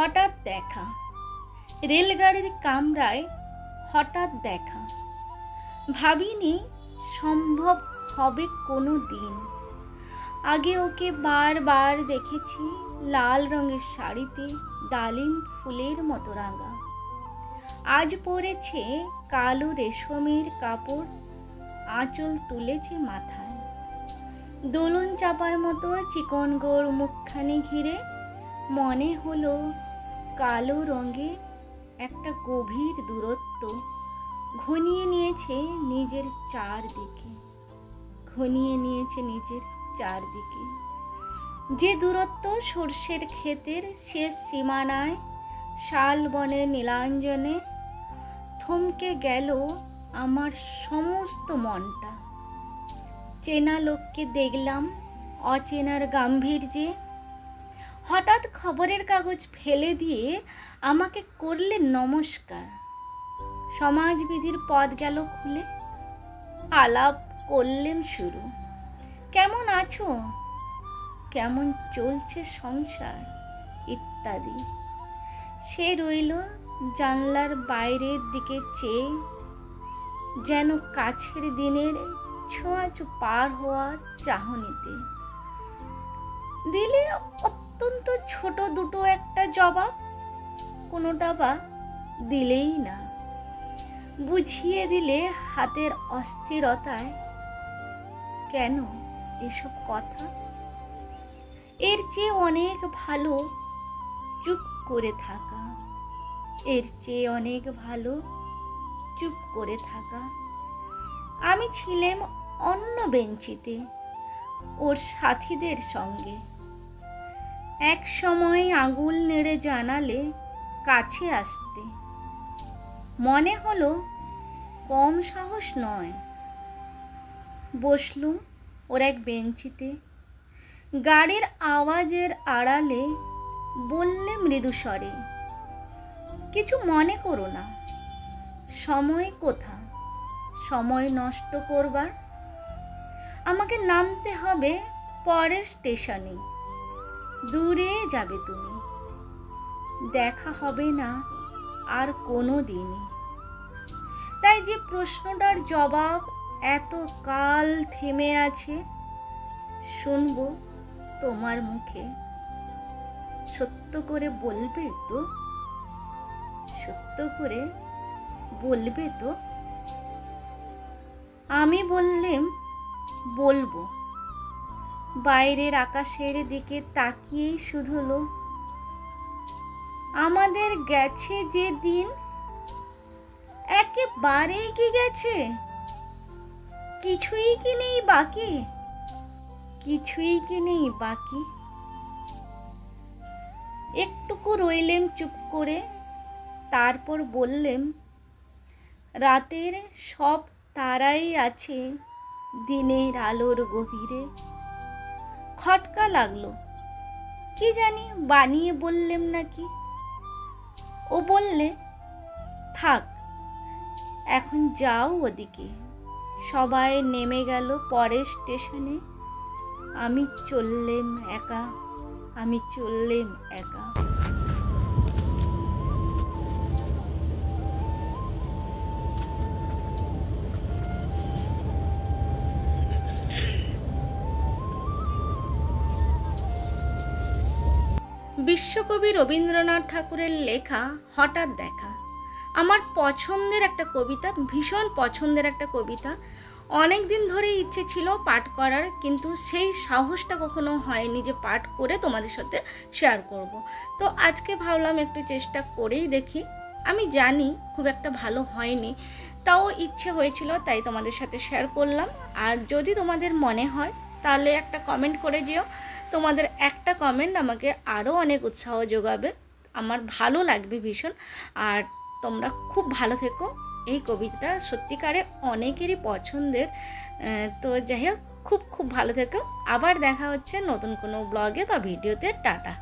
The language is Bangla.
হঠাৎ দেখা, রেলগাড়ির কামরায় হঠাৎ দেখা। ভাবিনি সম্ভব হবে কোনো দিন। আগে ওকে বারবার দেখেছি লাল রঙের শাড়িতে ডালিম ফুলের মতো রাঙা। আজ পরেছে কালো রেশমের কাপড়, আঁচল তুলেছে মাথায়। দোলন চাপার মতো চিকন গোড় মুখখানি ঘিরে মনে হলো কালো রঙে একটা গভীর দূরত্ব ঘনিয়ে নিয়েছে নিজের চারদিকে, ঘনিয়ে নিয়েছে নিজের চারদিকে। যে দূরত্ব সর্ষের ক্ষেতের শেষ সীমানায় শালবনের নীলাঞ্জনে থমকে গেল আমার সমস্ত মনটা। চেনা লোককে দেখলাম অচেনার গাম্ভীর্যে। হঠাৎ খবরের কাগজ ফেলে দিয়ে আমাকে করলে নমস্কার। সমাজবিধির পথ গেল খুলে, আলাপ করলেন শুরু। কেমন আছো, কেমন চলছে সংসার ইত্যাদি। সে রইল জানলার বাইরের দিকে চেয়ে, যেন কাছের দিনের ছোঁয়াচো পার হওয়ার চাহনিতে। দিলে অত্যন্ত ছোট দুটো একটা জবাব, কোনোটা বা দিলেই না। বুঝিয়ে দিলে হাতের অস্থিরতায়, কেন এসব কথা? এর চেয়ে অনেক ভালো চুপ করে থাকা, এর চেয়ে অনেক ভালো চুপ করে থাকা। আমি ছিলাম অন্য বেঞ্চিতে ওর সাথীদের সঙ্গে। এক সময় আঙুল নেড়ে জানালে কাছে আসতে। মনে হলো কম সাহস নয়। বসলুম ওর এক বেঞ্চিতে। গাড়ির আওয়াজের আড়ালে বললে মৃদু স্বরে, কিছু মনে করো না। সময় কোথা সময় নষ্ট করবার? আমাকে নামতে হবে পরের স্টেশনে। দূরে যাবে তুমি, দেখা হবে না আর কোনো দিনই। তাই যে প্রশ্নটার জবাব এত কাল থেমে আছে, শুনবো তোমার মুখে। সত্য করে বলবে তো? সত্য করে বলবে তো? আমি বললাম বলবো। বাইরের আকাশের দিকে তাকিয়েই শুধুলো, আমাদের গেছে যে দিন একেবারেই কি গেছে? কিছুই কি নেই বাকি? কিছুই কি নেই বাকি? একটুকু রইলেম চুপ করে, তারপর বললেম, রাতের সব তারাই আছে দিনের আলোর গভীরে। খটকা লাগলো, কি জানি বানিয়ে বললেম নাকি। ও বললে, থাক এখন যাও ওদিকে। সবাই নেমে গেল পরের স্টেশনে। আমি চললেম একা, আমি চললেম একা। বিশ্বকবি রবীন্দ্রনাথ ঠাকুরের লেখা হঠাৎ দেখা। আমার পছন্দের একটা কবিতা, ভীষণ পছন্দের একটা কবিতা। অনেক দিন ধরে ইচ্ছে ছিল পাঠ করার, কিন্তু সেই সাহসটা কখনো হয়নি যে পাঠ করে তোমাদের সাথে শেয়ার করব। তো আজকে ভাবলাম একটু চেষ্টা করেই দেখি। আমি জানি খুব একটা ভালো হয়নি, তাও ইচ্ছে হয়েছিল, তাই তোমাদের সাথে শেয়ার করলাম। আর যদি তোমাদের মনে হয় তাহলে একটা কমেন্ট করে যেও। তোমাদের একটা কমেন্ট আমাকে আরও অনেক উৎসাহ যোগাবে, আমার ভালো লাগবে ভীষণ। আর তোমরা খুব ভালো থেকো। এই কবিতাটা সত্যিকারে অনেকেরই পছন্দের। তো যাই হোক, খুব খুব ভালো থেকো। আবার দেখা হচ্ছে নতুন কোনো ব্লগে বা ভিডিওতে। টাটা।